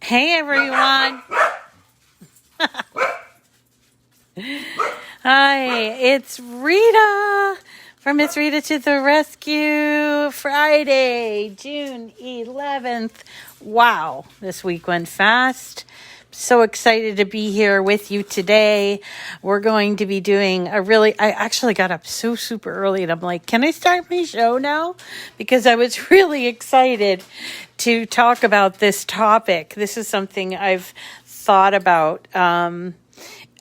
Hey everyone. Hi, it's Rita from It's Rita to the Rescue. Friday, June 11th. Wow, this week went fast. So excited to be here with you today. We're going to be doing I actually got up so super early and I'm like, can I start my show now? Because I was really excited to talk about this topic. This is something I've thought about a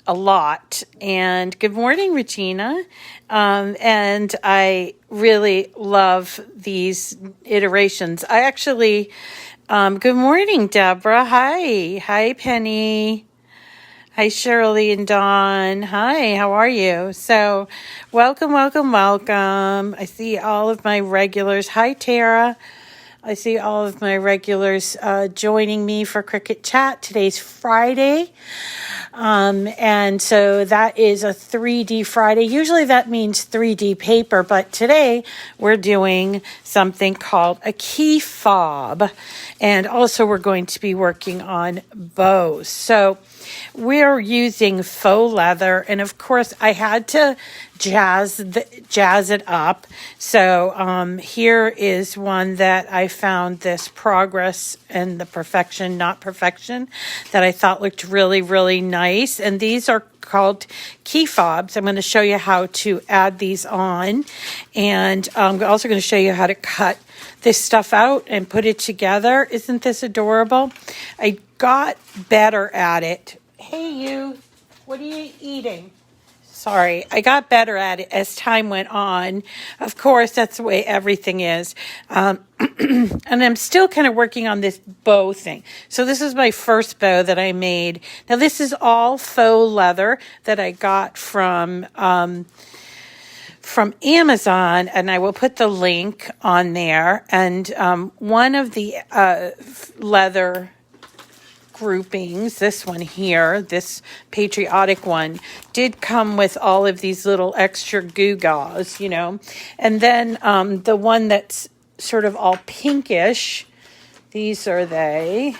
lot. And good morning, Regina. And I really love these iterations. I actually, good morning, Deborah. Hi, Penny. Hi, Shirley and Dawn. Hi, how are you? So, welcome. I see all of my regulars. Hi, Tara. I see all of my regulars joining me for Cricut Chat. Today's Friday. And so that is a 3D Friday. Usually that means 3D paper, but today we're doing something called a key fob. And also we're going to be working on bows. So we're using faux leather. And of course I had to jazz it up. So here is one that I found, this Progress and the Perfection, Not Perfection, that I thought looked really, really nice. And these are called key fobs. I'm going to show you how to add these on. And I'm also going to show you how to cut this stuff out and put it together. Isn't this adorable? I got better at it. Hey, you, what are you eating? Sorry, I got better at it as time went on. Of course, that's the way everything is. And I'm still kind of working on this bow thing. So this is my first bow that I made. Now, this is all faux leather that I got from Amazon, and I will put the link on there. And one of the leather groupings, this one here, this patriotic one, did come with all of these little extra gewgaws, you know. And then the one that's sort of all pinkish, these are they.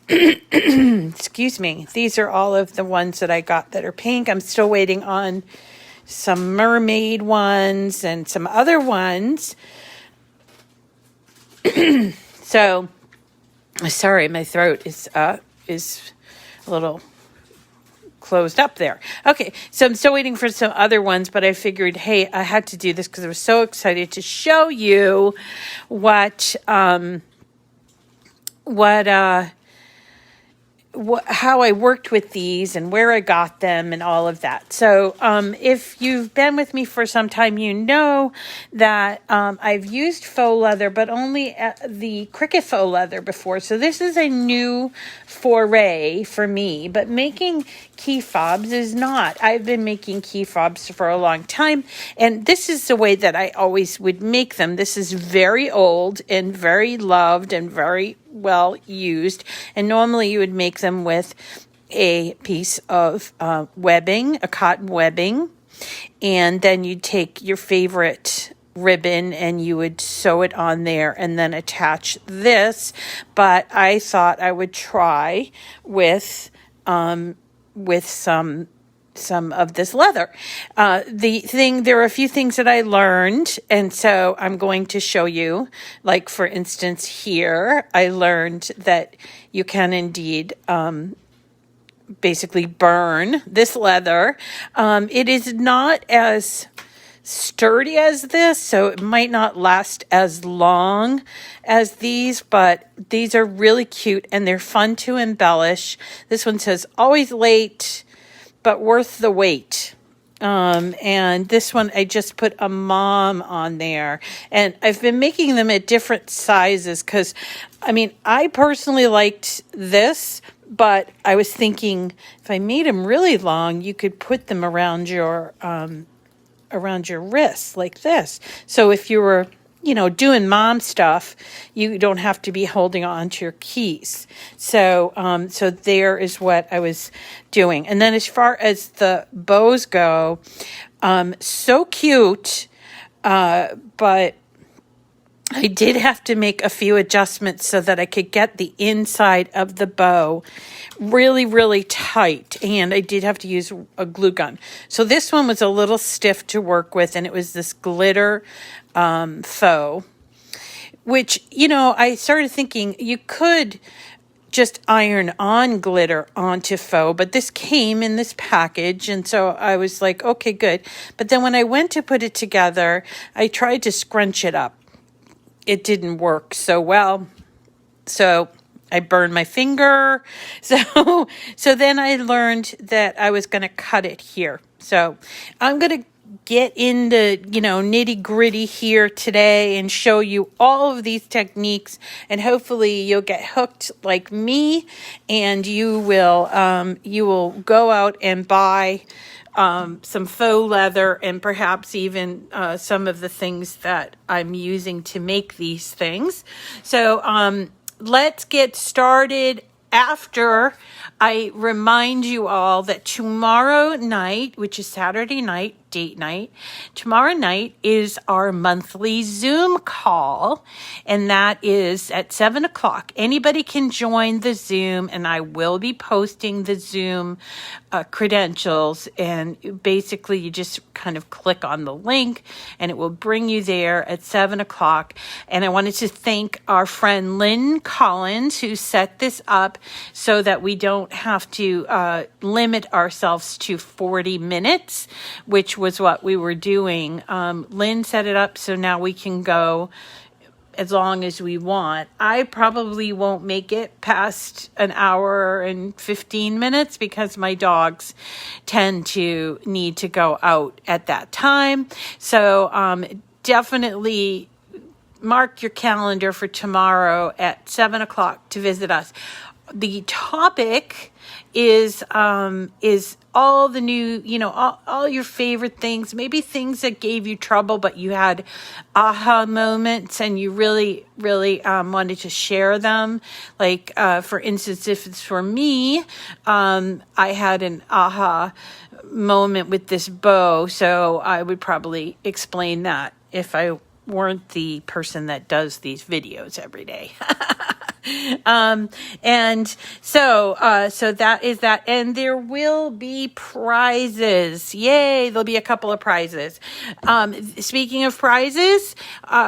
Excuse me. These are all of the ones that I got that are pink. I'm still waiting on some mermaid ones and some other ones. So sorry, my throat is a little closed up there. Okay, so I'm still waiting for some other ones, but I figured, hey, I had to do this because I was so excited to show you how I worked with these and where I got them and all of that. So if you've been with me for some time, you know that I've used faux leather, but only the Cricut faux leather before. So this is a new foray for me, but making key fobs is not. I've been making key fobs for a long time, and this is the way that I always would make them. This is very old and very loved and very well used, and normally you would make them with a piece of webbing, a cotton webbing, and then you'd take your favorite ribbon and you would sew it on there and then attach this. But I thought I would try with some of this leather. There are a few things that I learned, and so I'm going to show you. Like, for instance, here, I learned that you can indeed basically burn this leather. It is not as sturdy as this, so it might not last as long as these, but these are really cute and they're fun to embellish. This one says, always late, but worth the wait. And this one, I just put a mom on there, and I've been making them at different sizes because, I mean, I personally liked this, but I was thinking if I made them really long, you could put them around your wrists like this. So if you were, doing mom stuff, you don't have to be holding on to your keys. So there is what I was doing. And then as far as the bows go, so cute, but I did have to make a few adjustments so that I could get the inside of the bow really, really tight. And I did have to use a glue gun. So this one was a little stiff to work with, and it was this glitter faux, which, I started thinking you could just iron on glitter onto faux, but this came in this package, and so I was like, okay, good. But then when I went to put it together, I tried to scrunch it up. It didn't work so well, so I burned my finger. So then I learned that I was going to cut it here. So I'm going to get into, nitty gritty here today and show you all of these techniques, and hopefully you'll get hooked like me, and you will go out and buy some faux leather, and perhaps even some of the things that I'm using to make these things. So let's get started. After I remind you all that tomorrow night, which is Saturday night, date night, tomorrow night is our monthly Zoom call, and that is at 7 o'clock. Anybody can join the Zoom, and I will be posting the Zoom credentials, and basically you just kind of click on the link and it will bring you there at 7 o'clock. And I wanted to thank our friend Lynn Collins, who set this up so that we don't have to limit ourselves to 40 minutes, which was what we were doing. Lynn set it up so now we can go as long as we want. I probably won't make it past an hour and 15 minutes because my dogs tend to need to go out at that time. So definitely mark your calendar for tomorrow at 7 o'clock to visit us. The topic is all the new, all your favorite things, maybe things that gave you trouble, but you had aha moments and you really, really wanted to share them. Like, for instance, if it's for me, I had an aha moment with this bow, so I would probably explain that if I weren't the person that does these videos every day. And so that is that. And there will be prizes. Yay. There'll be a couple of prizes. Speaking of prizes,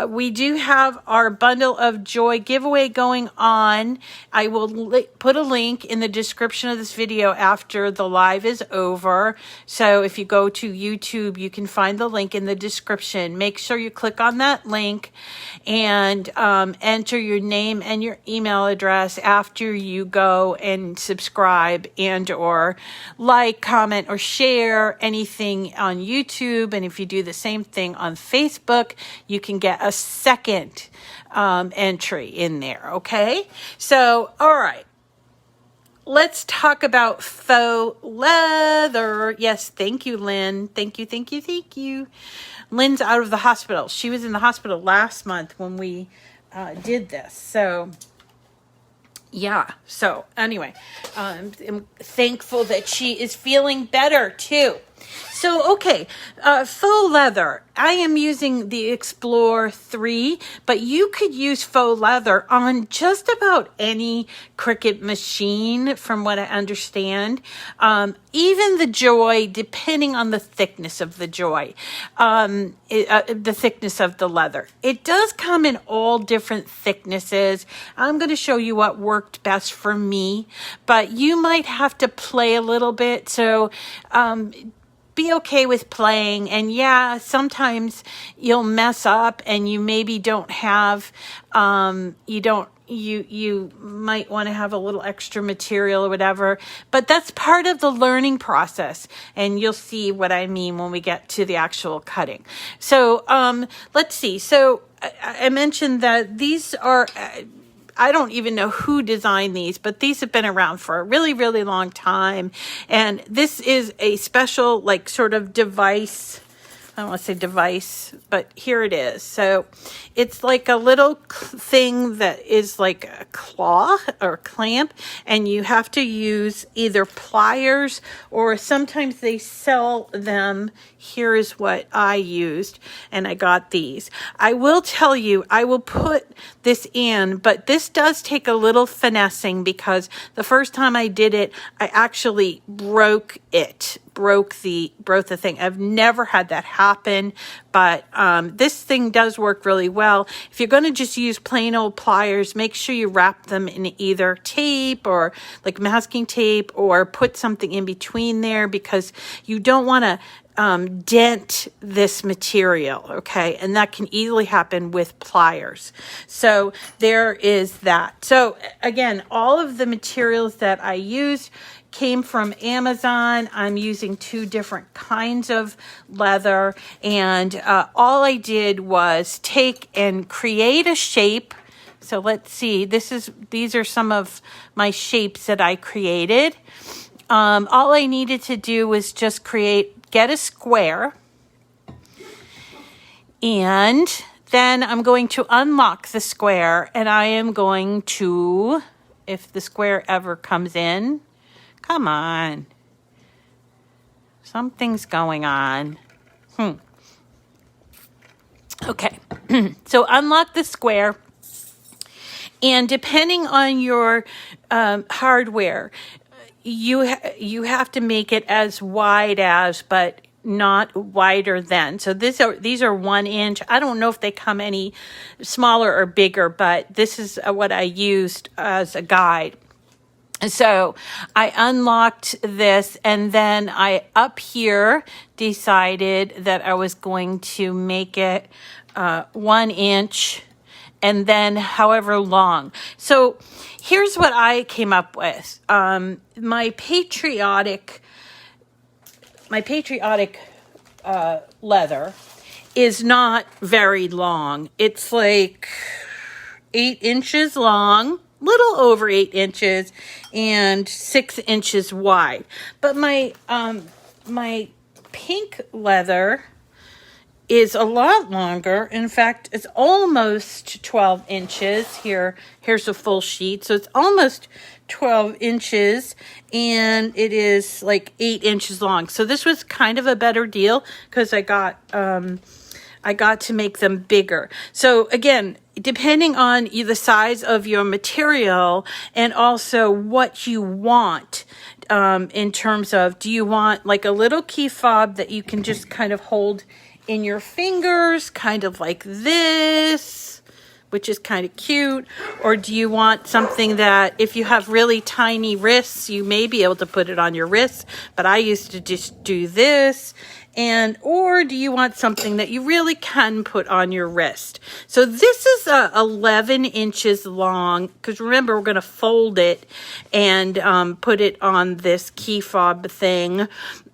we do have our Bundle of Joy giveaway going on. I will put a link in the description of this video after the live is over. So if you go to YouTube, you can find the link in the description. Make sure you click on that link and enter your name and your email address after you go and subscribe and or like, comment, or share anything on YouTube. And if you do the same thing on Facebook, you can get a second entry in there. Okay. So, all right. Let's talk about faux leather. Yes, thank you, Lynn. Thank you. Lynn's out of the hospital. She was in the hospital last month when we did this. So, yeah. So, anyway, I'm thankful that she is feeling better, too. So, okay, faux leather. I am using the Explore 3, but you could use faux leather on just about any Cricut machine, from what I understand. Even the Joy, depending on the thickness of the Joy, the thickness of the leather. It does come in all different thicknesses. I'm going to show you what worked best for me, but you might have to play a little bit. So, be okay with playing. And yeah, sometimes you'll mess up and you maybe don't have, you might want to have a little extra material or whatever, but that's part of the learning process. And you'll see what I mean when we get to the actual cutting. So, let's see. So I mentioned that these are, I don't even know who designed these, but these have been around for a really, really long time. And this is a special, like, sort of device. I don't want to say device, but here it is. So it's like a little thing that is like a claw or a clamp, and you have to use either pliers or sometimes they sell them. Here is what I used, and I got these. I will tell you, I will put this in, but this does take a little finessing because the first time I did it, I actually broke the thing. I've never had that happen, but this thing does work really well. If you're going to just use plain old pliers, make sure you wrap them in either tape or like masking tape, or put something in between there, because you don't want to dent this material, okay? And that can easily happen with pliers. So there is that. So again, all of the materials that I used came from Amazon. I'm using 2 different kinds of leather, and all I did was take and create a shape. So let's see, these are some of my shapes that I created. All I needed to do was just get a square, and then I'm going to unlock the square, and I am going to, if the square ever comes in, come on, something's going on. Okay, so unlock the square, and depending on your hardware, you have to make it as wide as, but not wider than. So these are 1 inch. I don't know if they come any smaller or bigger, but this is what I used as a guide. So I unlocked this, and then I up here decided that I was going to make it 1 inch, and then however long. So here's what I came up with. My patriotic leather is not very long. It's like 8 inches long, little over 8 inches, and 6 inches wide. But my pink leather is a lot longer. In fact, it's almost 12 inches. Here's a full sheet. So it's almost 12 inches, and it is like 8 inches long. So this was kind of a better deal because I got to make them bigger. So again, depending on the size of your material and also what you want, in terms of, do you want like a little key fob that you can just kind of hold in your fingers, kind of like this, which is kind of cute? Or do you want something that if you have really tiny wrists, you may be able to put it on your wrists, but I used to just do this. Or do you want something that you really can put on your wrist? So this is 11 inches long, because remember, we're going to fold it and put it on this key fob thing.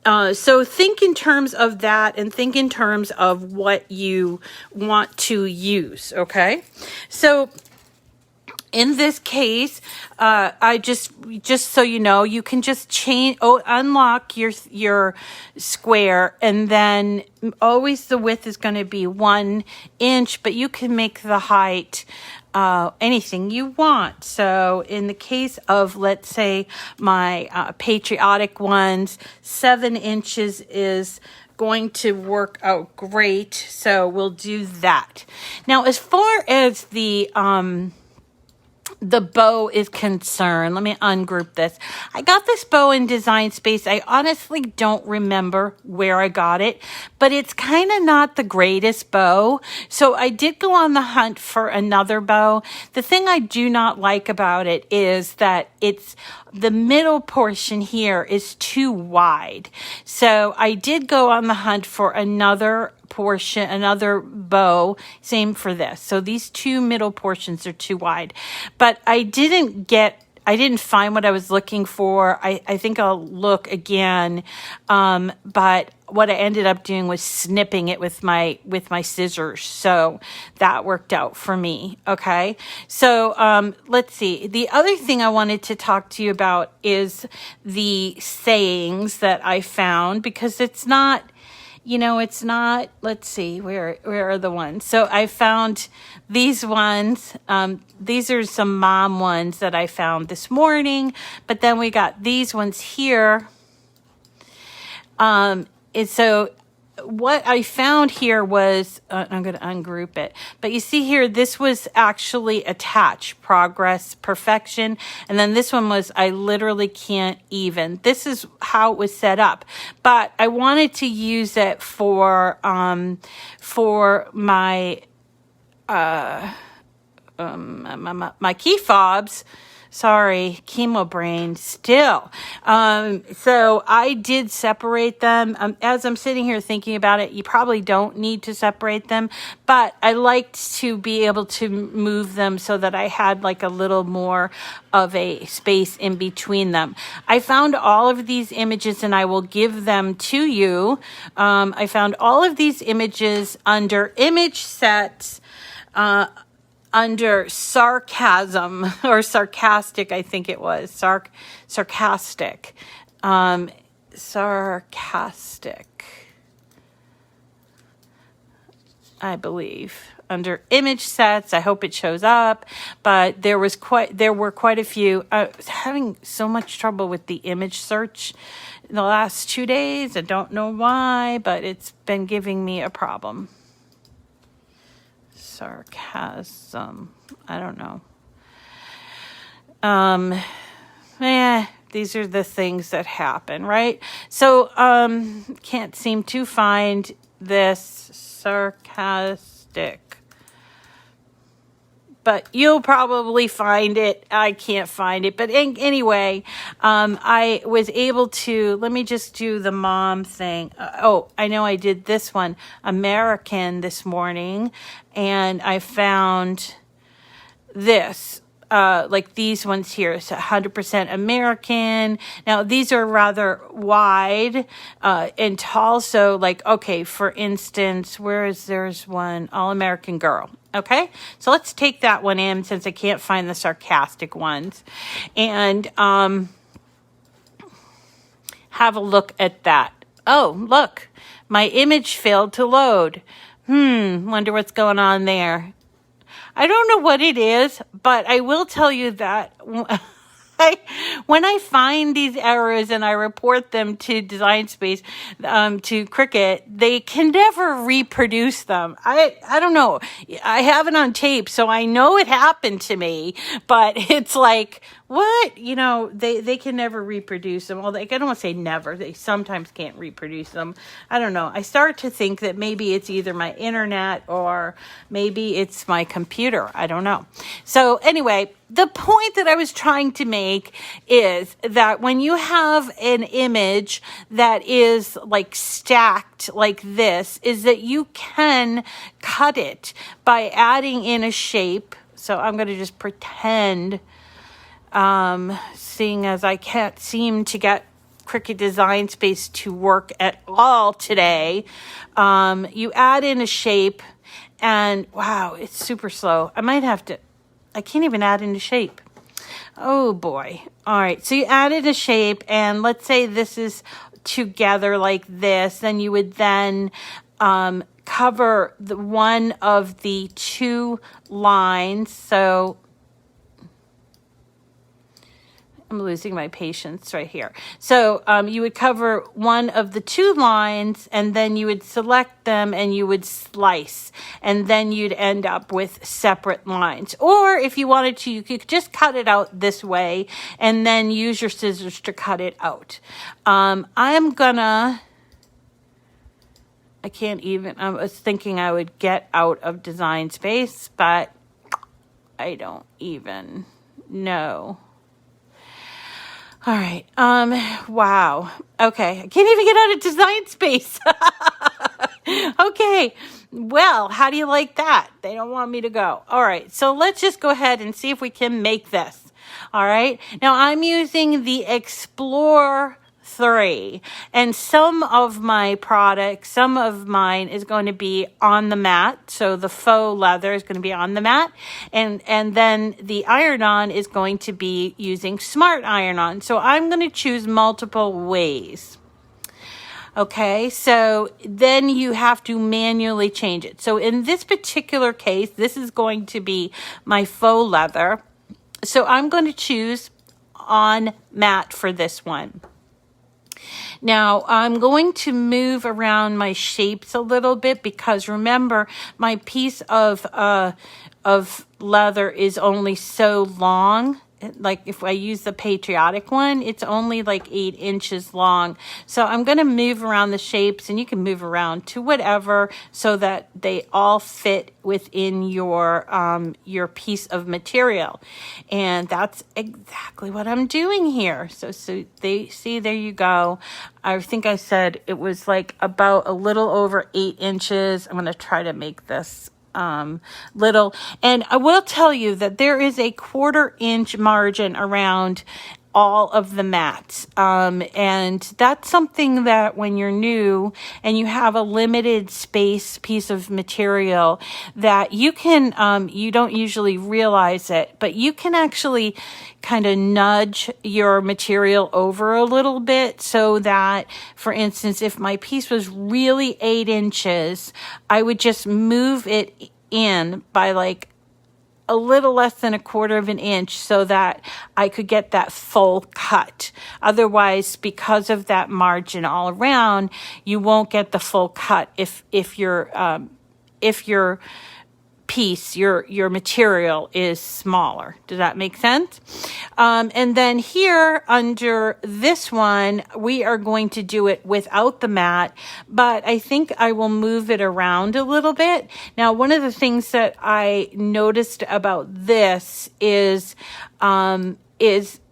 So think in terms of that, and think in terms of what you want to use, okay? So in this case, I just so you know, you can just unlock your square, and then always the width is going to be 1 inch, but you can make the height anything you want. So in the case of, let's say, my patriotic ones, 7 inches is going to work out great. So we'll do that. Now, as far as the bow is concerned, let me ungroup this. I got this bow in Design Space. I honestly don't remember where I got it, but it's kind of not the greatest bow. So I did go on the hunt for another bow. The thing I do not like about it is that the middle portion here is too wide. So I did go on the hunt for another bow, same for this. So these 2 middle portions are too wide, but I didn't find what I was looking for. I think I'll look again. But what I ended up doing was snipping it with my scissors. So that worked out for me. Okay. So, let's see. The other thing I wanted to talk to you about is the sayings that I found, because it's not you know, it's not, let's see, where are the ones? So I found these ones. These are some mom ones that I found this morning, but then we got these ones here. And so what I found here was, I'm going to ungroup it, but you see here, this was actually attached, progress, perfection. And then this one was, I literally can't even. This is how it was set up, but I wanted to use it for my, my key fobs. Sorry, chemo brain still. So I did separate them. As I'm sitting here thinking about it, you probably don't need to separate them, but I liked to be able to move them so that I had like a little more of a space in between them. I found all of these images and I will give them to you. I found all of these images under image sets, under sarcasm or sarcastic, I think it was sarcastic, sarcastic, I believe, under image sets. I hope it shows up, but there were quite a few. I was having so much trouble with the image search in the last 2 days. I don't know why, but it's been giving me a problem. Sarcasm. I don't know. These are the things that happen, right? So, can't seem to find this sarcastic. But you'll probably find it. I can't find it. But anyway, I was able to, let me just do the mom thing. I know I did this one, American, this morning. And I found this, like these ones here. It's 100% American. Now, these are rather wide and tall. So, like, okay, for instance, there's one, All American Girl. Okay, so let's take that one in since I can't find the sarcastic ones. And have a look at that. Oh, look, my image failed to load. Wonder what's going on there. I don't know what it is, but I will tell you that when I find these errors and I report them to Design Space, to Cricut, they can never reproduce them. I don't know. I have it on tape, so I know it happened to me, but it's like, what? You know, they can never reproduce them. Well, I don't want to say never. They sometimes can't reproduce them. I don't know. I start to think that maybe it's either my internet or maybe it's my computer. I don't know. So anyway, the point that I was trying to make is that when you have an image that is like stacked like this, is that you can cut it by adding in a shape. So I'm going to just pretend, seeing as I can't seem to get Cricut Design Space to work at all today, you add in a shape and wow, it's super slow. I can't even add in a shape. Oh boy. All right. So you added a shape and let's say this is together like this. Then you would then cover one of the two lines. So I'm losing my patience right here. So you would cover one of the two lines and then you would select them and you would slice and then you'd end up with separate lines. Or if you wanted to, you could just cut it out this way and then use your scissors to cut it out. I was thinking I would get out of Design Space, but I don't even know. All right. Wow. Okay. I can't even get out of Design Space. Okay. Well, how do you like that? They don't want me to go. All right. So let's just go ahead and see if we can make this. All right. Now I'm using the Explore 3 and some of my products, some of mine is going to be on the mat. So the faux leather is going to be on the mat and then the iron-on is going to be using smart iron-on. So I'm going to choose multiple ways. Okay, so then you have to manually change it. So in this particular case, this is going to be my faux leather. So I'm going to choose on matte for this one. Now, I'm going to move around my shapes a little bit because remember, my piece of leather is only so long. Like if I use the patriotic one, it's only like 8 inches long. So I'm going to move around the shapes, and you can move around to whatever so that they all fit within your piece of material. And that's exactly what I'm doing here. So they see, there you go. I think I said it was like about a little over 8 inches. I'm going to try to make this little, and I will tell you that there is a 1/4 inch margin around all of the mats, and that's something that when you're new and you have a limited space piece of material that you can you don't usually realize it, but you can actually kind of nudge your material over a little bit so that, for instance, if my piece was really 8 inches, I would just move it in by like a little less than 1/4 inch so that I could get that full cut. Otherwise, because of that margin all around, you won't get the full cut if your piece, your material is smaller. Does that make sense? And then here under this one, we are going to do it without the mat, but I think I will move it around a little bit. Now, one of the things that I noticed about this is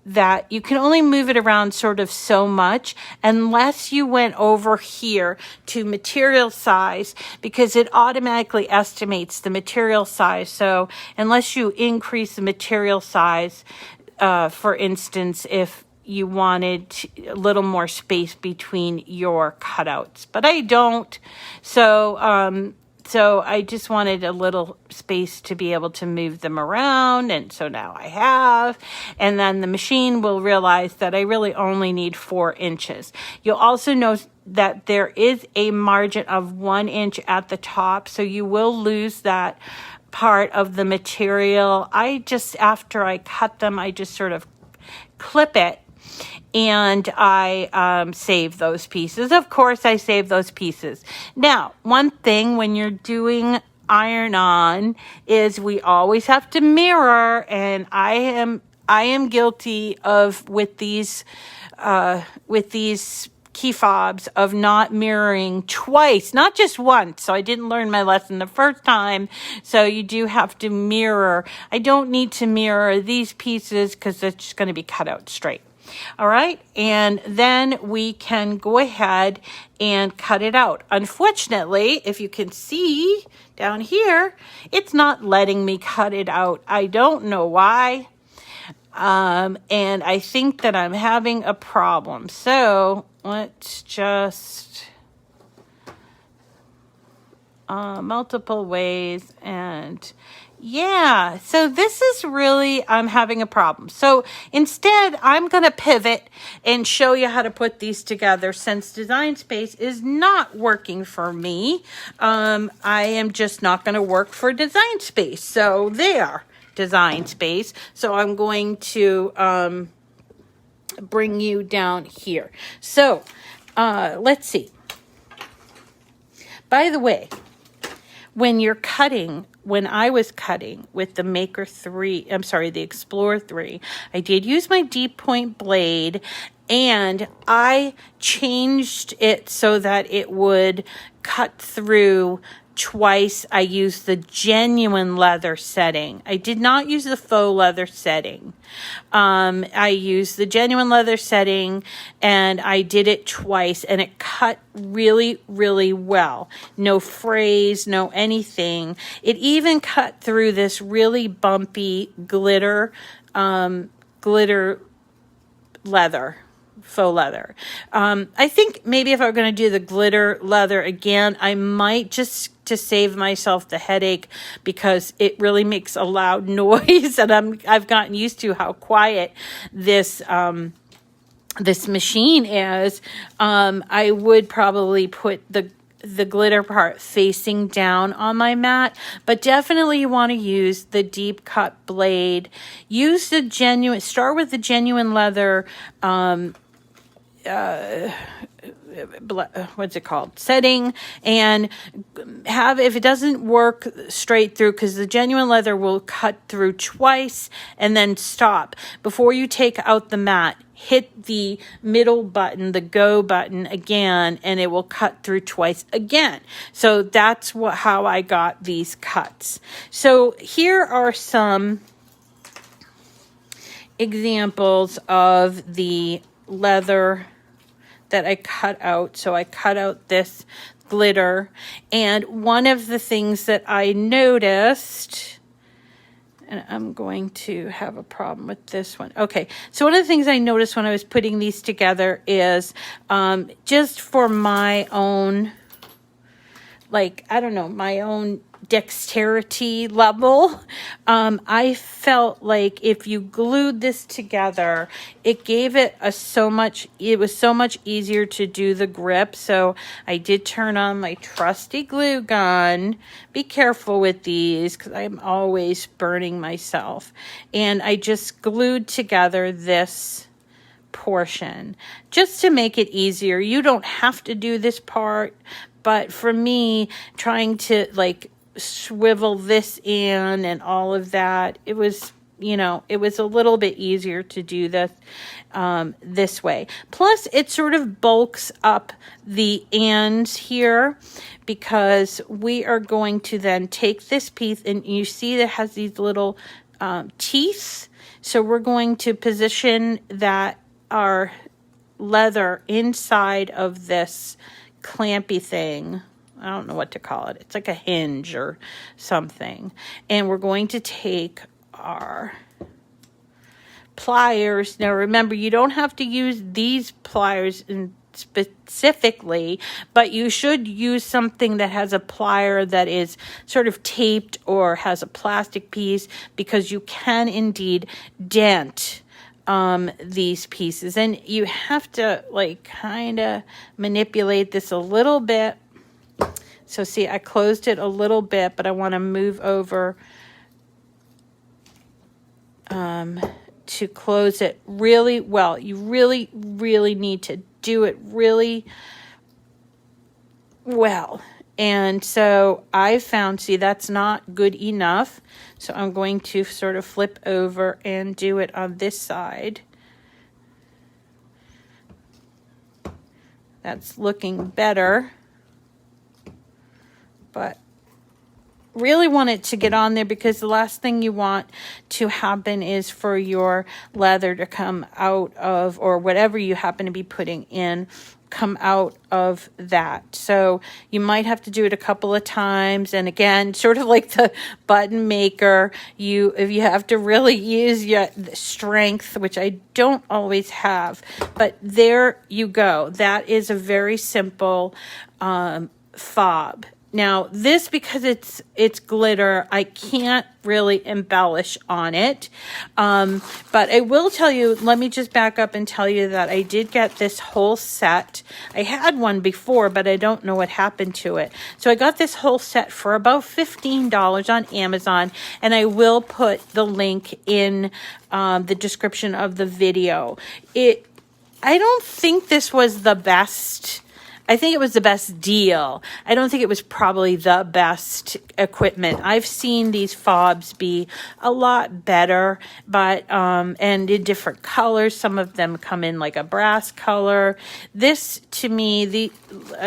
that you can only move it around sort of so much unless you went over here to material size, because it automatically estimates the material size. So unless you increase the material size, for instance, if you wanted a little more space between your cutouts, but I don't. So I just wanted a little space to be able to move them around, and so now I have. And then the machine will realize that I really only need 4 inches. You'll also notice that there is a margin of 1 inch at the top, so you will lose that part of the material. After I cut them, I just sort of clip it, and I save those pieces. Of course, I save those pieces. Now, one thing when you're doing iron-on is we always have to mirror, and I am guilty of with these key fobs of not mirroring twice, not just once. So I didn't learn my lesson the first time. So you do have to mirror. I don't need to mirror these pieces because it's just going to be cut out straight. All right, and then we can go ahead and cut it out. Unfortunately, if you can see down here, it's not letting me cut it out. I don't know why. And I think that I'm having a problem. So let's just multiple ways, and yeah, so this is really, I'm having a problem. So instead, I'm going to pivot and show you how to put these together since Design Space is not working for me. I am just not going to work for Design Space. So there, Design Space. So I'm going to bring you down here. So let's see. By the way, when I was cutting with the the Explorer 3, I did use my deep point blade, and I changed it so that it would cut through twice. I used the genuine leather setting. I did not use the faux leather setting. I used the genuine leather setting, and I did it twice, and it cut really, really well. No frays, no anything. It even cut through this really bumpy glitter leather. Faux leather. I think maybe if I were going to do the glitter leather again, I might just to save myself the headache, because it really makes a loud noise, and I've gotten used to how quiet this this machine is, I would probably put the glitter part facing down on my mat, but definitely you want to use the deep cut blade. Use the genuine, start with the genuine leather, what's it called, setting, and have, if it doesn't work straight through, because the genuine leather will cut through twice and then stop. Before you take out the mat, hit the middle button, the go button again, and it will cut through twice again. So that's how I got these cuts. So here are some examples of the leather that I cut out. So I cut out this glitter, and one of the things that I noticed, and I'm going to have a problem with this one. Okay, so one of the things I noticed when I was putting these together is just for my own, like, I don't know, my own dexterity level, I felt like if you glued this together, it gave it it was so much easier to do the grip. So I did turn on my trusty glue gun. Be careful with these because I'm always burning myself. And I just glued together this portion just to make it easier. You don't have to do this part, but for me, trying to like swivel this in and all of that, it was, it was a little bit easier to do this this way. Plus, it sort of bulks up the ends here, because we are going to then take this piece, and you see that it has these little teeth. So we're going to position our leather inside of this clampy thing. I don't know what to call it. It's like a hinge or something. And we're going to take our pliers. Now remember, you don't have to use these pliers specifically, but you should use something that has a plier that is sort of taped or has a plastic piece, because you can indeed dent these pieces. And you have to like kind of manipulate this a little bit. So see, I closed it a little bit, but I want to move over to close it really well. You really, really need to do it really well. And so I found, see, that's not good enough. So I'm going to sort of flip over and do it on this side. That's looking better. But really want it to get on there, because the last thing you want to happen is for your leather to come out of, or whatever you happen to be putting in, come out of that. So you might have to do it a couple of times. And again, sort of like the button maker, if you have to really use your strength, which I don't always have, but there you go. That is a very simple fob. Now this, because it's glitter, I can't really embellish on it. But I will tell you, let me just back up and tell you that I did get this whole set. I had one before, but I don't know what happened to it. So I got this whole set for about $15 on Amazon, and I will put the link in the description of the video. I don't think this was the best. I think it was the best deal. I don't think it was probably the best equipment. I've seen these fobs be a lot better, but and in different colors. Some of them come in like a brass color. This, to me,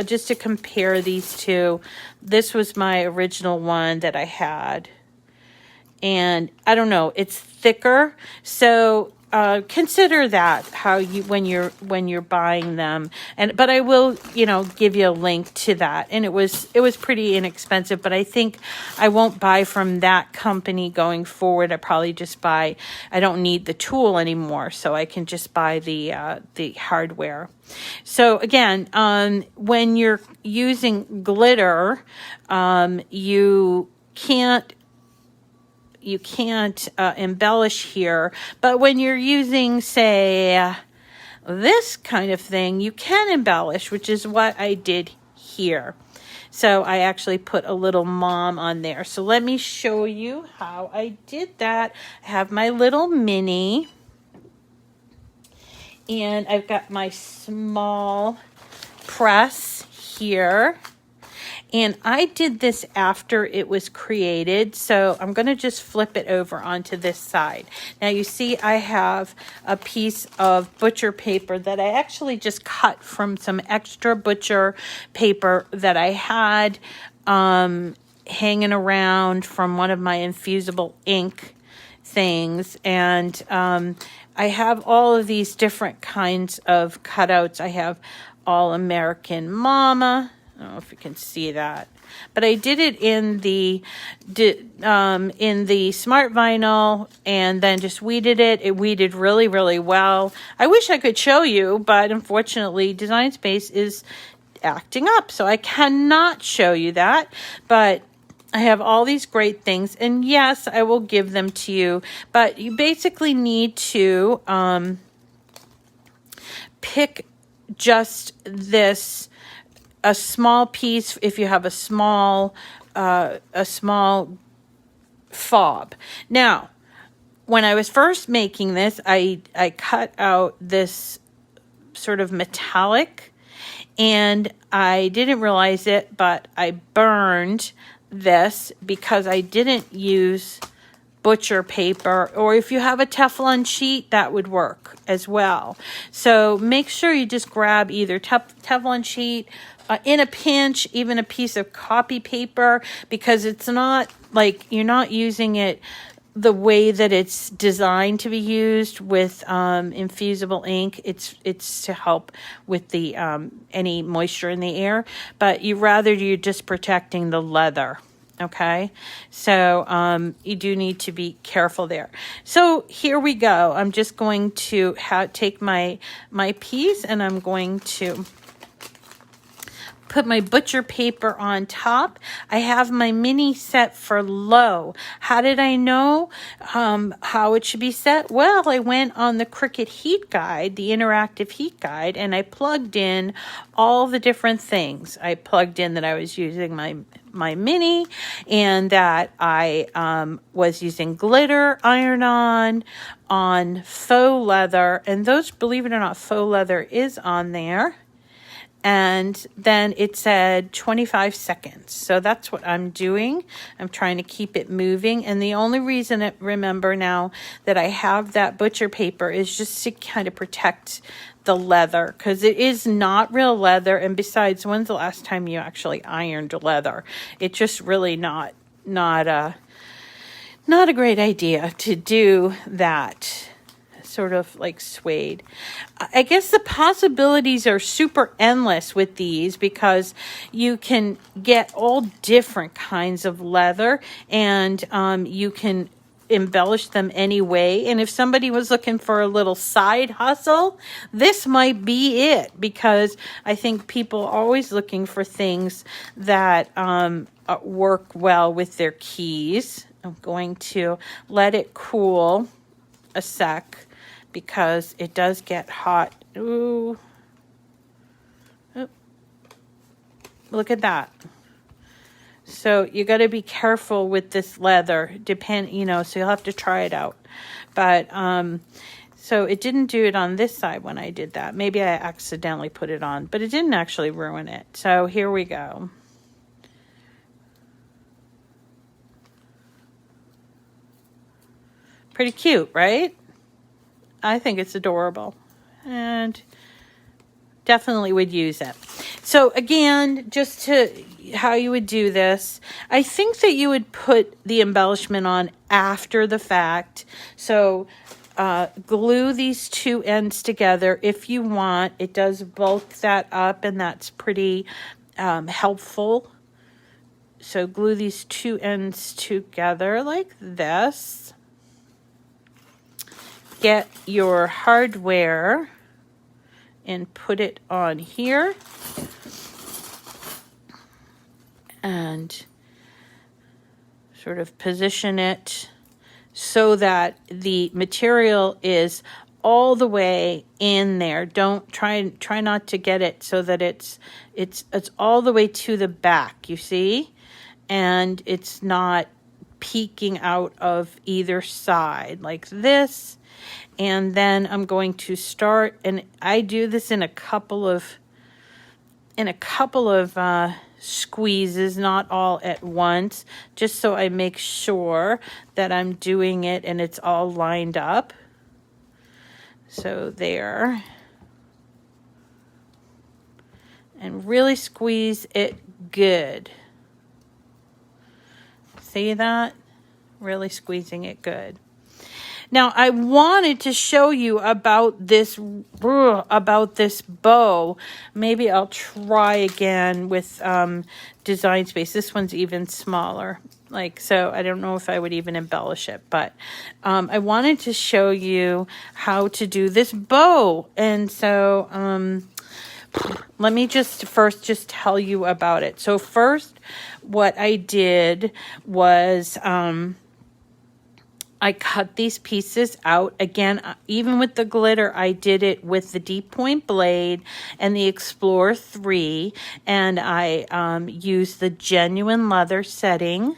just to compare these two, this was my original one that I had, and I don't know, it's thicker, so consider that when you're buying them. But I will, give you a link to that. And it was pretty inexpensive, but I think I won't buy from that company going forward. I probably just I don't need the tool anymore, so I can just buy the hardware. So again, when you're using glitter, you can't embellish here, but when you're using, say, this kind of thing, you can embellish, which is what I did here. So I actually put a little mom on there. So let me show you how I did that. I have my little mini, and I've got my small press here. And I did this after it was created, so I'm going to just flip it over onto this side. Now you see I have a piece of butcher paper that I actually just cut from some extra butcher paper that I had hanging around from one of my infusible ink things. And I have all of these different kinds of cutouts. I have All American Mama. I don't know if you can see that, but I did it in the smart vinyl and then just weeded it. It weeded really, really well. I wish I could show you, but unfortunately Design Space is acting up, so I cannot show you that. But I have all these great things, and yes, I will give them to you, but you basically need to pick just this, a small piece if you have a small fob. Now, when I was first making this, I cut out this sort of metallic, and I didn't realize it, but I burned this because I didn't use butcher paper, or if you have a Teflon sheet, that would work as well. So make sure you just grab either Teflon sheet, in a pinch, even a piece of copy paper, because it's not like you're not using it the way that it's designed to be used with infusible ink. It's to help with the any moisture in the air, but you're just protecting the leather. Okay, so you do need to be careful there. So here we go. I'm just going to take my piece, and I'm going to put my butcher paper on top. I have my mini set for low. How did I know how it should be set? Well, I went on the Cricut heat guide, the interactive heat guide, and I plugged in all the different things. I plugged in that I was using my mini, and that I was using glitter iron-on faux leather, and those, believe it or not, faux leather is on there. And then it said 25 seconds. So that's what I'm doing. I'm trying to keep it moving. And the only reason, remember now, that I have that butcher paper is just to kind of protect the leather, because it is not real leather. And besides, when's the last time you actually ironed leather? It's just really not a great idea to do that. Sort of like suede. I guess the possibilities are super endless with these, because you can get all different kinds of leather, and you can embellish them any way. And if somebody was looking for a little side hustle, this might be it, because I think people are always looking for things that work well with their keys. I'm going to let it cool a sec, because it does get hot. Ooh. Oh. Look at that. So you got to be careful with this leather. So you'll have to try it out. But so it didn't do it on this side when I did that. Maybe I accidentally put it on, but it didn't actually ruin it. So here we go. Pretty cute, right? I think it's adorable, and definitely would use it. So again, just to how you would do this, I think that you would put the embellishment on after the fact. So glue these two ends together if you want. It does bulk that up, and that's pretty helpful. So glue these two ends together like this. Get your hardware and put it on here, and sort of position it so that the material is all the way in there. Don't try not to get it so that it's all the way to the back, you see? And it's not peeking out of either side like this. And then I'm going to start, and I do this in a couple of squeezes, not all at once, just so I make sure that I'm doing it and it's all lined up. So there. And really squeeze it good. See that? Really squeezing it good. Now, I wanted to show you about this bow. Maybe I'll try again with Design Space. This one's even smaller. So I don't know if I would even embellish it, but I wanted to show you how to do this bow. And so let me first tell you about it. So first, what I did was I cut these pieces out. Again, even with the glitter, I did it with the deep point blade and the Explorer 3. And I used the genuine leather setting.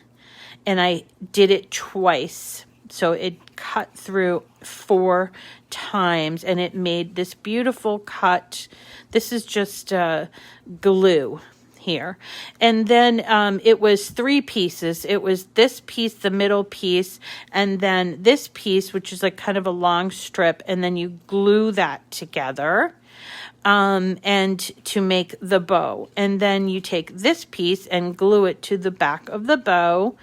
And I did it twice. So it cut through 4 times. And it made this beautiful cut. This is just glue here. And then it was 3 pieces. It was this piece, the middle piece, and then this piece, which is like kind of a long strip, and then you glue that together and to make the bow. And then you take this piece and glue it to the back of the bow.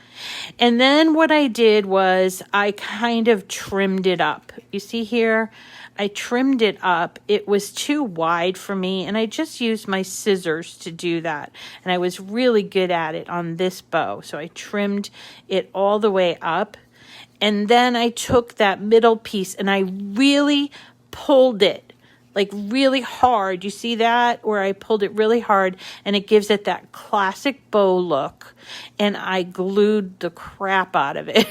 And then what I did was I kind of trimmed it up. You see here? I trimmed it up. It was too wide for me, and I just used my scissors to do that. And I was really good at it on this bow. So I trimmed it all the way up. And then I took that middle piece and I really pulled it like really hard. You see that? Where I pulled it really hard, and it gives it that classic bow look. And I glued the crap out of it.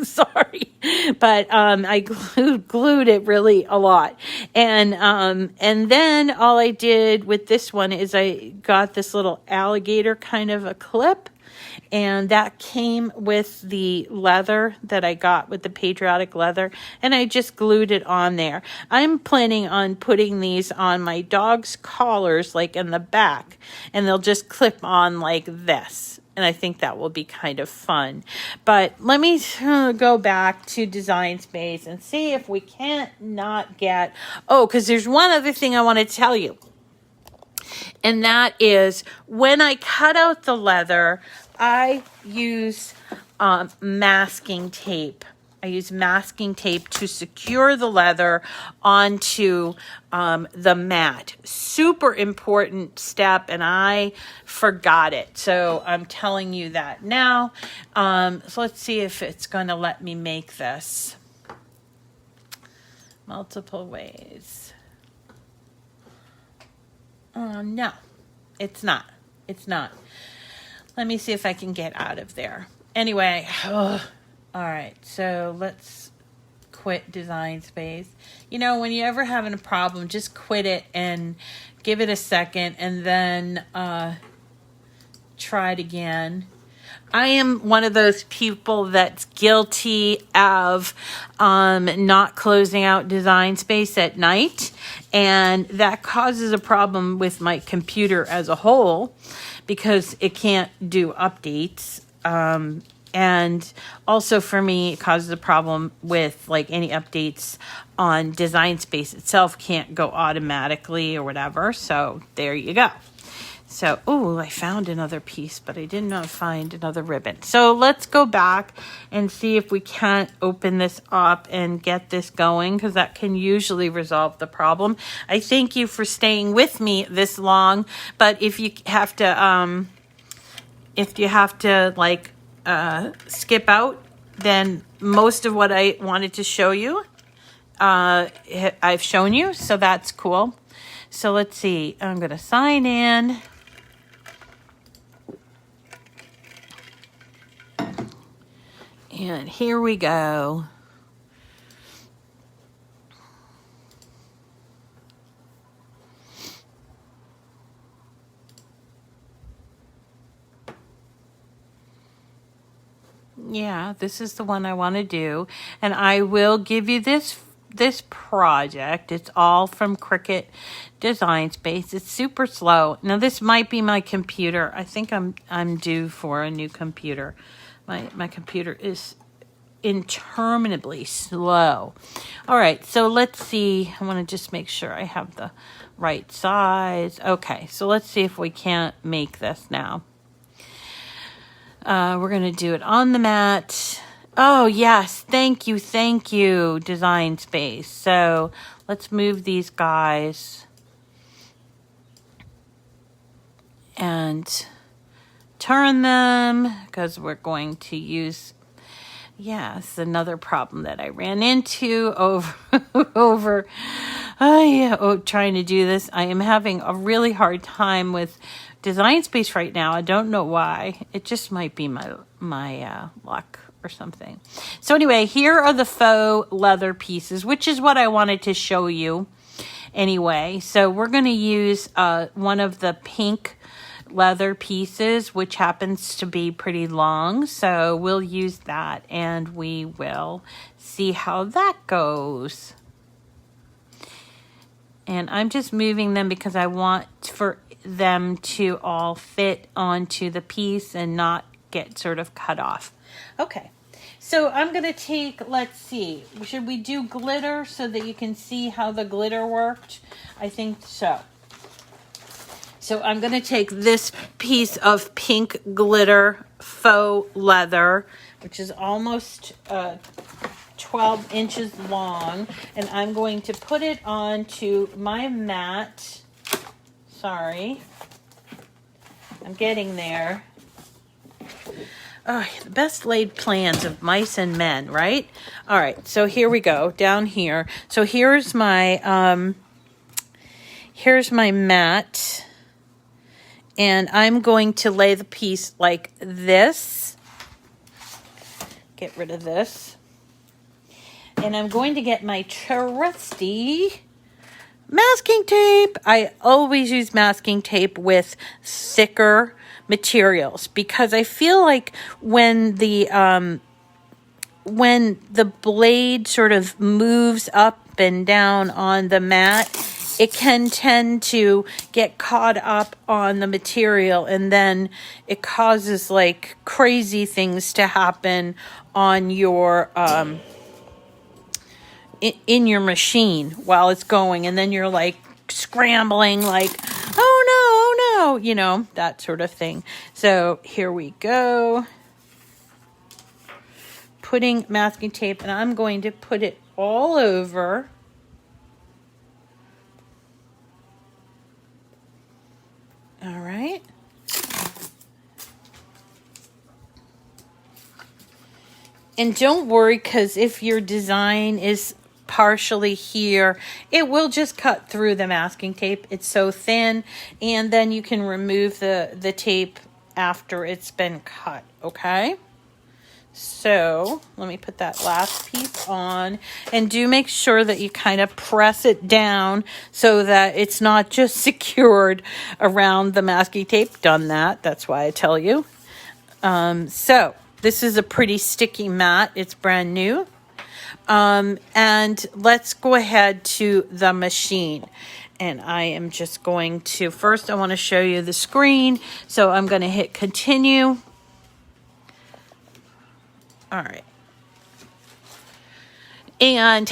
Sorry. But I glued it really a lot. And then all I did with this one is I got this little alligator kind of a clip. And that came with the leather that I got with the patriotic leather. And I just glued it on there. I'm planning on putting these on my dog's collars, like in the back. And they'll just clip on like this. And I think that will be kind of fun. But let me go back to Design Space and see if we can't not get... Oh, because there's one other thing I want to tell you. And that is when I cut out the leather, I use masking tape. I use masking tape to secure the leather onto the mat. Super important step, and I forgot it. So I'm telling you that now. So let's see if it's going to let me make this. Multiple ways. No, it's not. It's not. Let me see if I can get out of there. Anyway, all right, so let's quit Design Space. You know, when you're ever having a problem, just quit it and give it a second and then try it again. I am one of those people that's guilty of not closing out Design Space at night, and that causes a problem with my computer as a whole because it can't do updates. And also for me, it causes a problem with like any updates on Design Space itself can't go automatically or whatever. So there you go. So, oh, I found another piece, but I did not find another ribbon. So let's go back and see if we can't open this up and get this going, because that can usually resolve the problem. I thank you for staying with me this long, but if you have to like skip out, then most of what I wanted to show you, I've shown you, so that's cool. So let's see. I'm going to sign in. And here we go. Yeah, this is the one I want to do. And I will give you this project. It's all from Cricut Design Space. It's super slow. Now this might be my computer. I think I'm due for a new computer. My computer is interminably slow. All right, so let's see. I want to just make sure I have the right size. Okay, so let's see if we can't make this now. We're going to do it on the mat. Oh, yes. Thank you. Design Space. So let's move these guys and turn them because we're going to use, yes, another problem that I ran into trying to do this. I am having a really hard time with Design Space right now. I don't know why. It just might be my luck or something. So anyway, here are the faux leather pieces, which is what I wanted to show you anyway. So we're going to use one of the pink leather pieces, which happens to be pretty long. So we'll use that and we will see how that goes. And I'm just moving them because I want for them to all fit onto the piece and not get sort of cut off. Okay, so I'm going to take, let's see, should we do glitter so that you can see how the glitter worked? I think so. So I'm going to take this piece of pink glitter faux leather, which is almost 12 inches long, and I'm going to put it onto my mat. Sorry, I'm getting there. Oh, the best laid plans of mice and men, right? All right, so here we go, down here. So here's my mat, and I'm going to lay the piece like this. Get rid of this. And I'm going to get my trusty masking tape. I always use masking tape with thicker materials because I feel like when the blade sort of moves up and down on the mat, it can tend to get caught up on the material, and then it causes like crazy things to happen on your in your machine while it's going, and then you're like scrambling like, oh no, you know, that sort of thing. So here we go, putting masking tape, and I'm going to put it all over. All right. And don't worry, because if your design is partially here, it will just cut through the masking tape. It's so thin, and then you can remove the tape after it's been cut, okay? So let me put that last piece on, and do make sure that you kind of press it down so that it's not just secured around the masking tape. Done that. That's why I tell you. So this is a pretty sticky mat. It's brand new. And let's go ahead to the machine. And I am just going to, first I want to show you the screen. So I'm going to hit continue. All right. And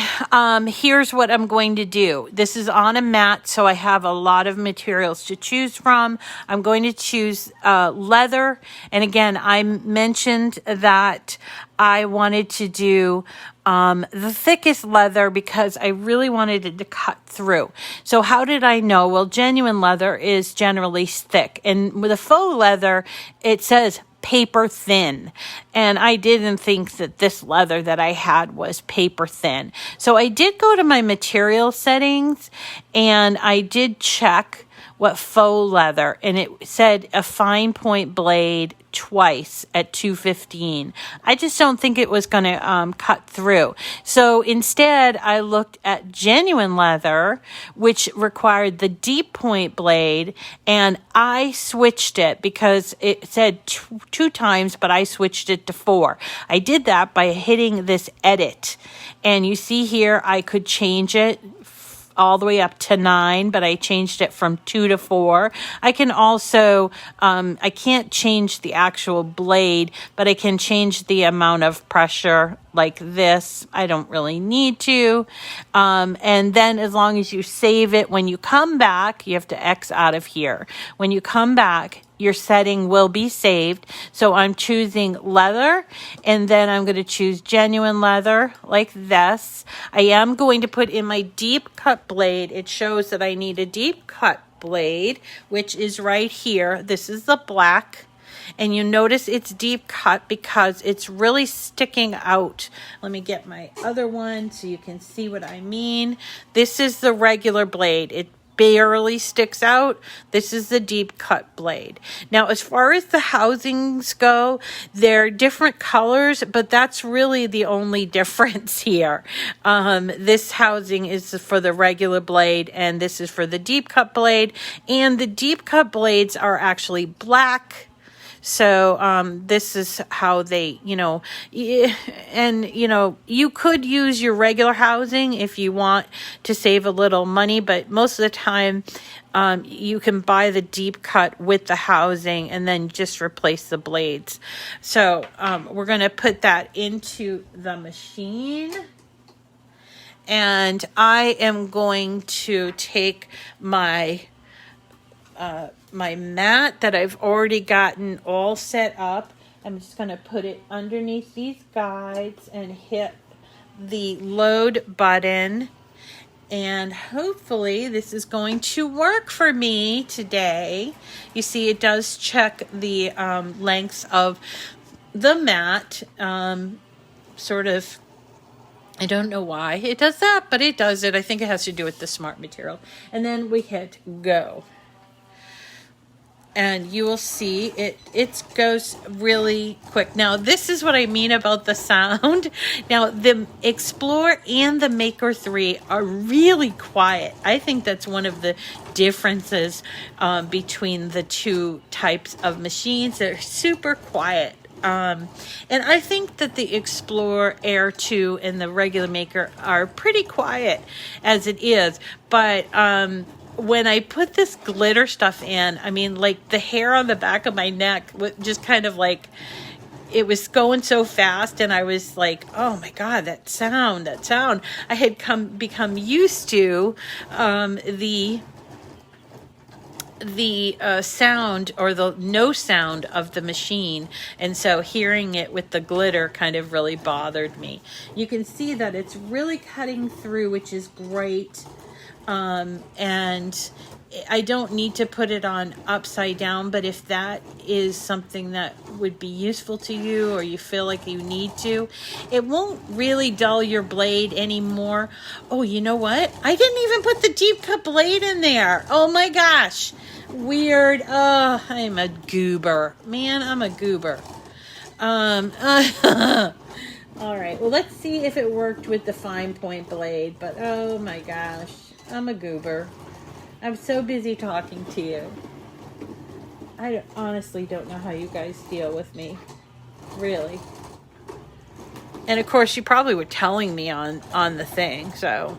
here's what I'm going to do. This is on a mat, so I have a lot of materials to choose from. I'm going to choose leather. And again, I mentioned that I wanted to do the thickest leather because I really wanted it to cut through. So how did I know? Well, genuine leather is generally thick. And with a faux leather, it says paper thin, and I didn't think that this leather that I had was paper thin. So I did go to my material settings and I did check what faux leather, and it said a fine point blade twice at 215. I just don't think it was going to cut through. So instead, I looked at genuine leather, which required the deep point blade, and I switched it because it said two times, but I switched it to 4. I did that by hitting this edit. And you see here, I could change it all the way up to 9, but I changed it from 2 to 4. I can also, I can't change the actual blade, but I can change the amount of pressure like this. I don't really need to. And then as long as you save it, when you come back, you have to X out of here. When you come back, your setting will be saved. So I'm choosing leather, and then I'm going to choose genuine leather like this. I am going to put in my deep cut blade. It shows that I need a deep cut blade, which is right here. This is the black. And you notice it's deep cut because it's really sticking out. Let me get my other one so you can see what I mean. This is the regular blade. It barely sticks out. This is the deep cut blade. Now, as far as the housings go, they're different colors, but that's really the only difference here. This housing is for the regular blade, and this is for the deep cut blade. And the deep cut blades are actually black. So this is how they, and, you could use your regular housing if you want to save a little money, but most of the time you can buy the deep cut with the housing and then just replace the blades. So we're going to put that into the machine. And I am going to take my my mat that I've already gotten all set up. I'm just going to put it underneath these guides and hit the load button. And hopefully this is going to work for me today. You see, it does check the lengths of the mat. Sort of, I don't know why it does that, but it does it. I think it has to do with the smart material. And then we hit go. And you will see it goes really quick. Now, this is what I mean about the sound. Now, the Explorer and the Maker 3 are really quiet. I think that's one of the differences between the two types of machines. They're super quiet. And I think that the Explorer Air 2 and the regular Maker are pretty quiet as it is. But when I put this glitter stuff in, I mean, like the hair on the back of my neck just kind of like, it was going so fast, and I was like, oh my God, that sound. I had become used to the sound or the no sound of the machine, and so hearing it with the glitter kind of really bothered me. You can see that it's really cutting through, which is great. And I don't need to put it on upside down, but if that is something that would be useful to you, or you feel like you need to, it won't really dull your blade anymore. Oh, you know what? I didn't even put the deep cut blade in there. Oh my gosh. Weird. Oh, I'm a goober. Man, I'm a goober. All right. Well, let's see if it worked with the fine point blade, but oh my gosh. I'm a goober. I'm so busy talking to you. I honestly don't know how you guys deal with me. Really. And of course, you probably were telling me on the thing. So,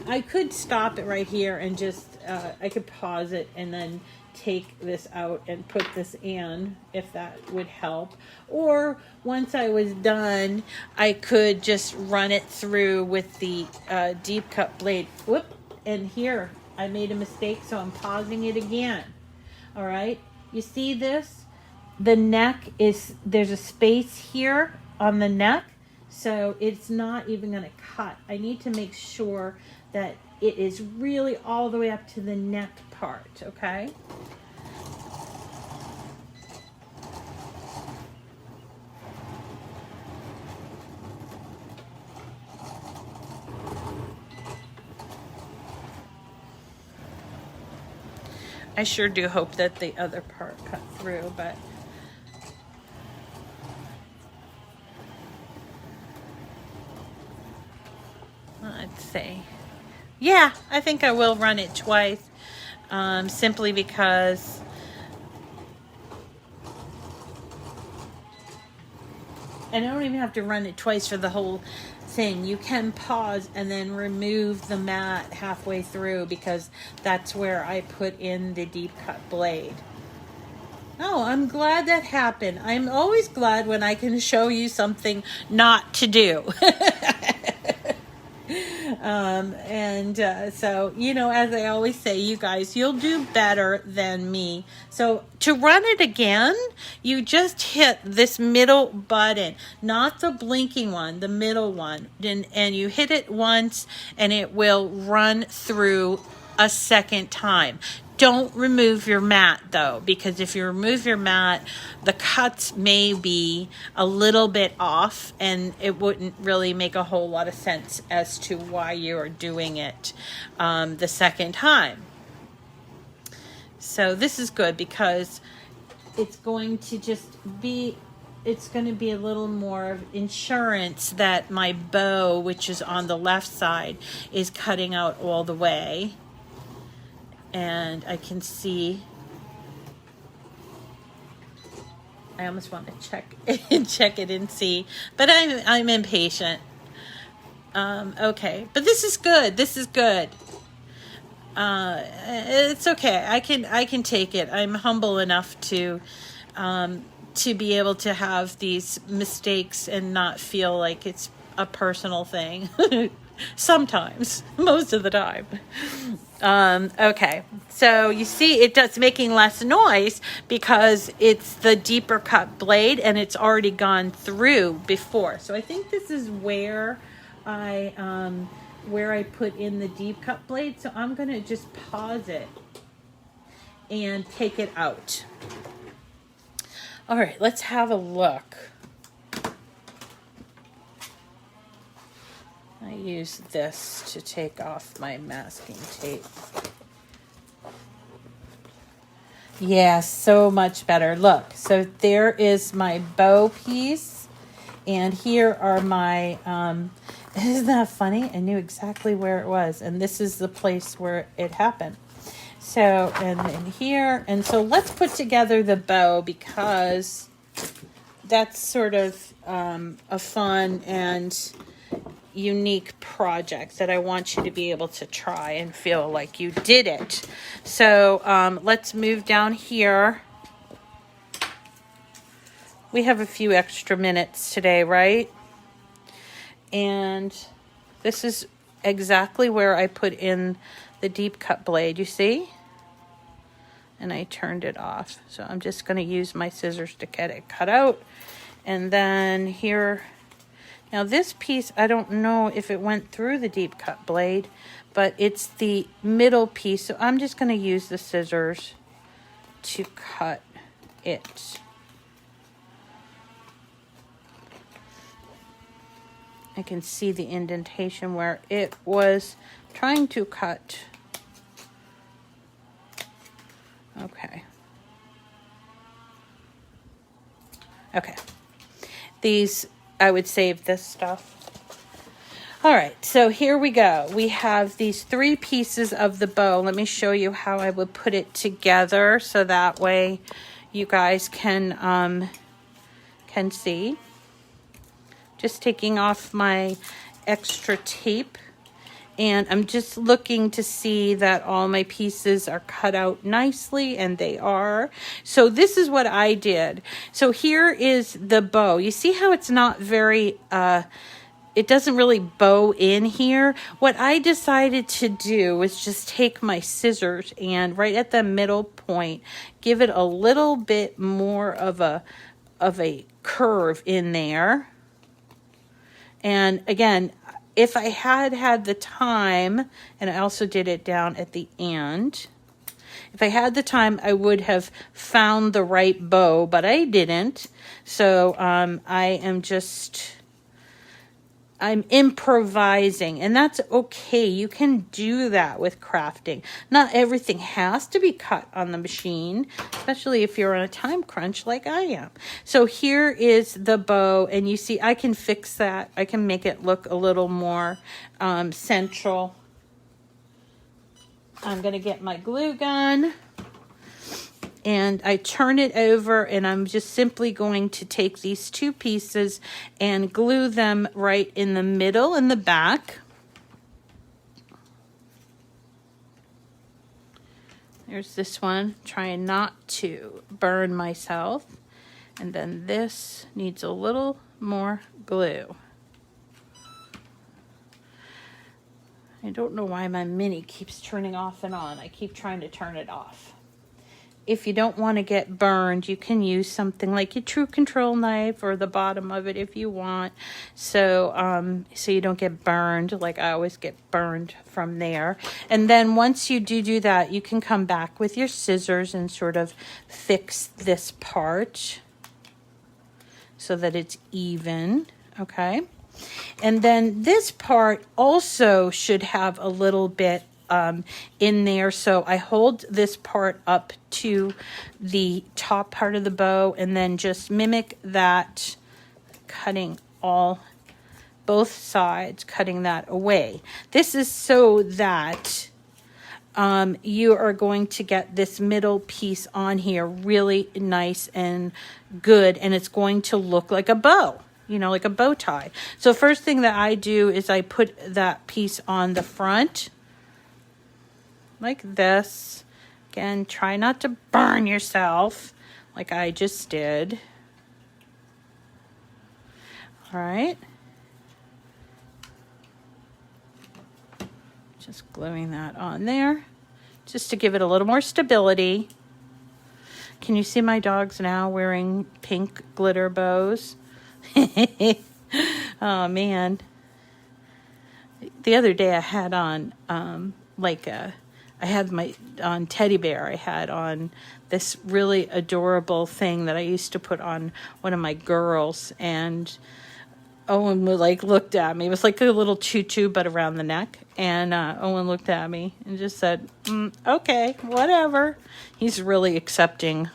I could stop it right here and just, I could pause it and then take this out and put this in, if that would help. Or once I was done, I could just run it through with the deep cut blade. Whoop! And here, I made a mistake, so I'm pausing it again. All right, you see this? The neck is, there's a space here on the neck, so it's not even going to cut. I need to make sure that it is really all the way up to the neck part, okay? I sure do hope that the other part cut through, but let's see. Yeah, I think I will run it twice, simply because and I don't even have to run it twice for the whole thing. You can pause and then remove the mat halfway through, because that's where I put in the deep cut blade. Oh, I'm glad that happened. I'm always glad when I can show you something not to do. So, you know, as I always say, you guys, you'll do better than me. So to run it again, you just hit this middle button, not the blinking one, the middle one. And you hit it once and it will run through a second time. Don't remove your mat though, because if you remove your mat, the cuts may be a little bit off and it wouldn't really make a whole lot of sense as to why you are doing it the second time. So this is good because it's going to just be, it's going to be a little more insurance that my bow, which is on the left side, is cutting out all the way. And I can see, I almost want to check it and see, but I'm impatient. Okay, but this is good. This is good. It's okay. I can take it. I'm humble enough to be able to have these mistakes and not feel like it's a personal thing. Sometimes, most of the time. Okay, so you see it's making less noise because it's the deeper cut blade and it's already gone through before. So I think this is where I put in the deep cut blade. So I'm going to just pause it and take it out. All right, let's have a look. I use this to take off my masking tape. Yeah, so much better. Look, so there is my bow piece, and here are my, isn't that funny? I knew exactly where it was, and this is the place where it happened. So, and in here, and so let's put together the bow, because that's sort of a fun and unique project that I want you to be able to try and feel like you did it. So let's move down here. We have a few extra minutes today, right? And this is exactly where I put in the deep cut blade, you see? And I turned it off. So I'm just going to use my scissors to get it cut out. And then here, now this piece, I don't know if it went through the deep cut blade, but it's the middle piece. So I'm just going to use the scissors to cut it. I can see the indentation where it was trying to cut. Okay. Okay. These, I would save this stuff. All right, so here we go. We have these 3 pieces of the bow. Let me show you how I would put it together so that way you guys can see. Just taking off my extra tape, and I'm just looking to see that all my pieces are cut out nicely, and they are. So this is what I did. So here is the bow. You see how it's not very, it doesn't really bow in here. What I decided to do was just take my scissors and right at the middle point, give it a little bit more of a curve in there. And again, if I had the time, and I also did it down at the end, if I had the time, I would have found the right bow, but I didn't. So I am just I'm improvising, and that's okay. You can do that with crafting. Not everything has to be cut on the machine, especially if you're on a time crunch like I am. So here is the bow, and you see I can fix that. I can make it look a little more central. I'm going to get my glue gun. And I turn it over, and I'm just simply going to take these two pieces and glue them right in the middle and the back. There's this one, trying not to burn myself. And then this needs a little more glue. I don't know why my mini keeps turning off and on. I keep trying to turn it off. If you don't want to get burned, you can use something like your True Control knife or the bottom of it if you want. So you don't get burned, like I always get burned from there. And then once you do that, you can come back with your scissors and sort of fix this part so that it's even, okay? And then this part also should have a little bit in there. So I hold this part up to the top part of the bow and then just mimic that, cutting both sides, cutting that away. This is so that you are going to get this middle piece on here really nice and good, and it's going to look like a bow, you know, like a bow tie. So first thing that I do is I put that piece on the front like this. Again, try not to burn yourself like I just did. All right. Just gluing that on there just to give it a little more stability. Can you see my dogs now wearing pink glitter bows? Oh man. The other day I had on I had on teddy bear, I had on this really adorable thing that I used to put on one of my girls, and Owen looked at me. It was like a little tutu, but around the neck. And Owen looked at me and just said, okay, whatever. He's really accepting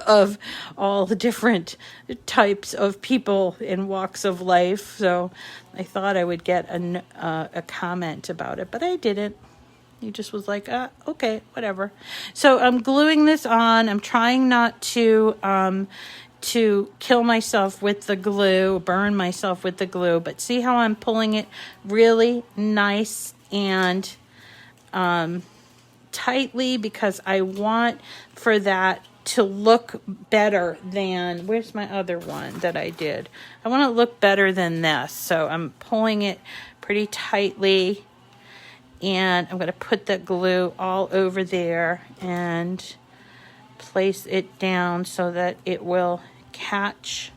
of all the different types of people in walks of life. So I thought I would get a comment about it, but I didn't. He just was like, okay, whatever. So I'm gluing this on. I'm trying not to kill myself with the glue, burn myself with the glue, but see how I'm pulling it really nice and tightly, because I want for that to look better than, where's my other one that I did? I want to look better than this. So I'm pulling it pretty tightly, and I'm going to put the glue all over there and place it down so that it will catch.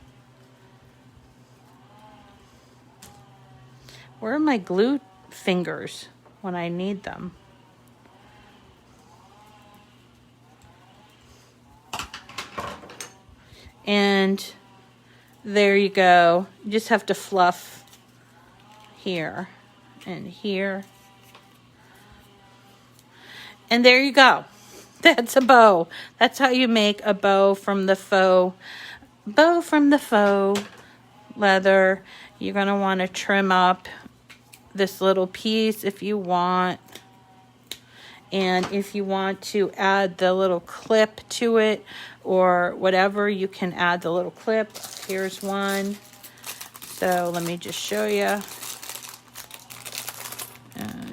Where are my glue fingers when I need them? And there you go. You just have to fluff here and here. And there you go. That's a bow. That's how you make a bow from the faux leather. You're going to want to trim up this little piece if you want. And if you want to add the little clip to it or whatever, you can add the little clip. Here's one. So let me just show you.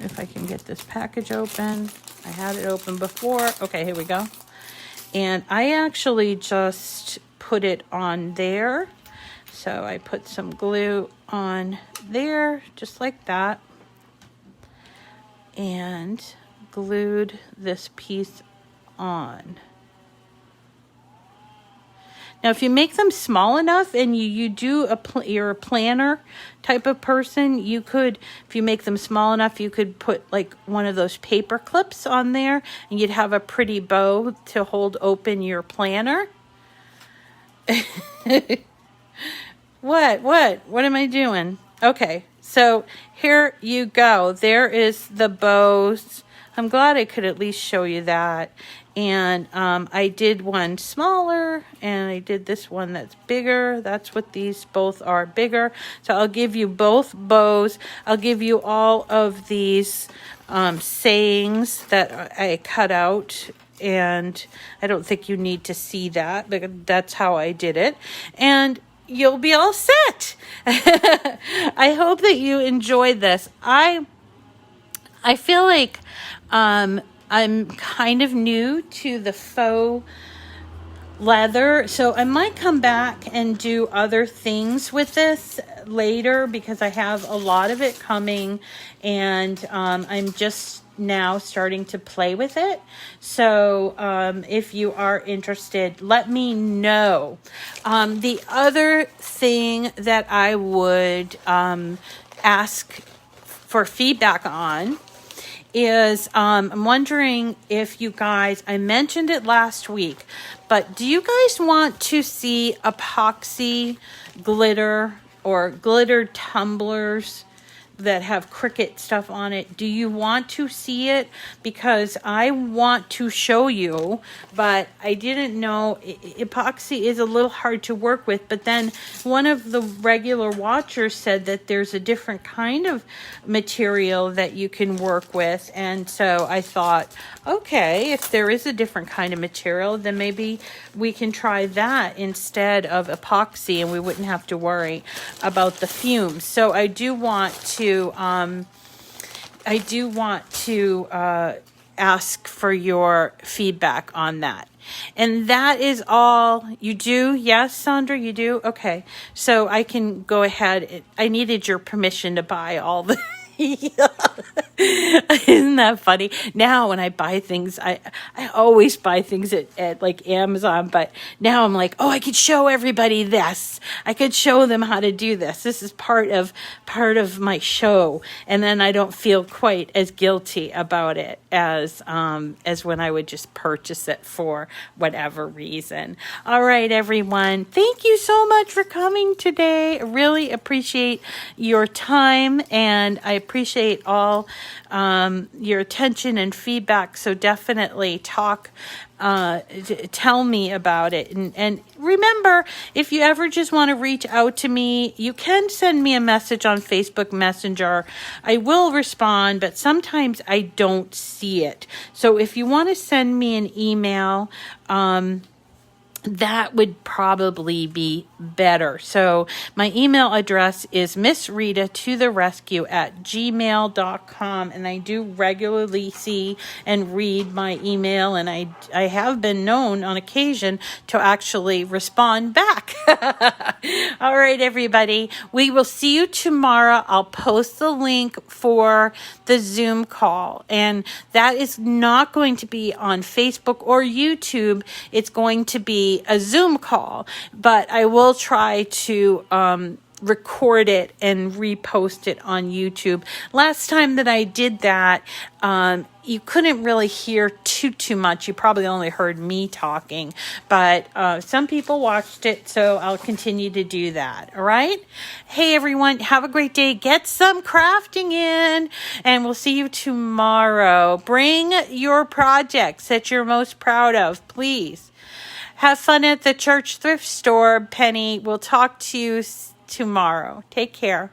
If I can get this package open. I had it open before. Okay, here we go. And I actually just put it on there. So I put some glue on there, just like that. And glued this piece on. Now, if you make them small enough and you're a planner type of person, you could, if you make them small enough, you could put like one of those paper clips on there and you'd have a pretty bow to hold open your planner. What am I doing? Okay, so here you go. There is the bows. I'm glad I could at least show you that. And I did one smaller, and I did this one that's bigger. That's what these both are, bigger. So I'll give you both bows. I'll give you all of these sayings that I cut out. And I don't think you need to see that, but that's how I did it. And you'll be all set. I hope that you enjoyed this. I feel like I'm kind of new to the faux leather, so I might come back and do other things with this later because I have a lot of it coming, and I'm just now starting to play with it. So if you are interested, let me know. The other thing that I would ask for feedback on is I'm wondering if you guys, I mentioned it last week, but do you guys want to see epoxy glitter or glitter tumblers that have Cricut stuff on it? Do you want to see it? Because I want to show you, but I didn't know epoxy is a little hard to work with. But then one of the regular watchers said that there's a different kind of material that you can work with. And so I thought, okay, if there is a different kind of material, then maybe we can try that instead of epoxy, and we wouldn't have to worry about the fumes. So I do want to ask for your feedback on that. And that is all. You do? Yes, Sandra, you do? Okay. So I can go ahead. I needed your permission to buy all the Isn't that funny? Now when I buy things, I always buy things at like Amazon, but now I'm like, oh, I could show everybody this. I could show them how to do this. This is part of my show. And then I don't feel quite as guilty about it as when I would just purchase it for whatever reason. All right, everyone. Thank you so much for coming today. I really appreciate your time, and I appreciate all your attention and feedback. So definitely tell me about it. And remember, if you ever just want to reach out to me, you can send me a message on Facebook Messenger. I will respond, but sometimes I don't see it. So if you want to send me an email, that would probably be better. So my email address is missrita@gmail.com, and I do regularly see and read my email, and I have been known on occasion to actually respond back. All right, everybody. We will see you tomorrow. I'll post the link for the Zoom call, and that is not going to be on Facebook or YouTube. It's going to be a Zoom call, but I will try to record it and repost it on YouTube. Last time that I did that, you couldn't really hear too much. You probably only heard me talking, but some people watched it, so I'll continue to do that. All right? Hey, everyone, have a great day. Get some crafting in, and we'll see you tomorrow. Bring your projects that you're most proud of, please. Have fun at the church thrift store, Penny. We'll talk to you tomorrow. Take care.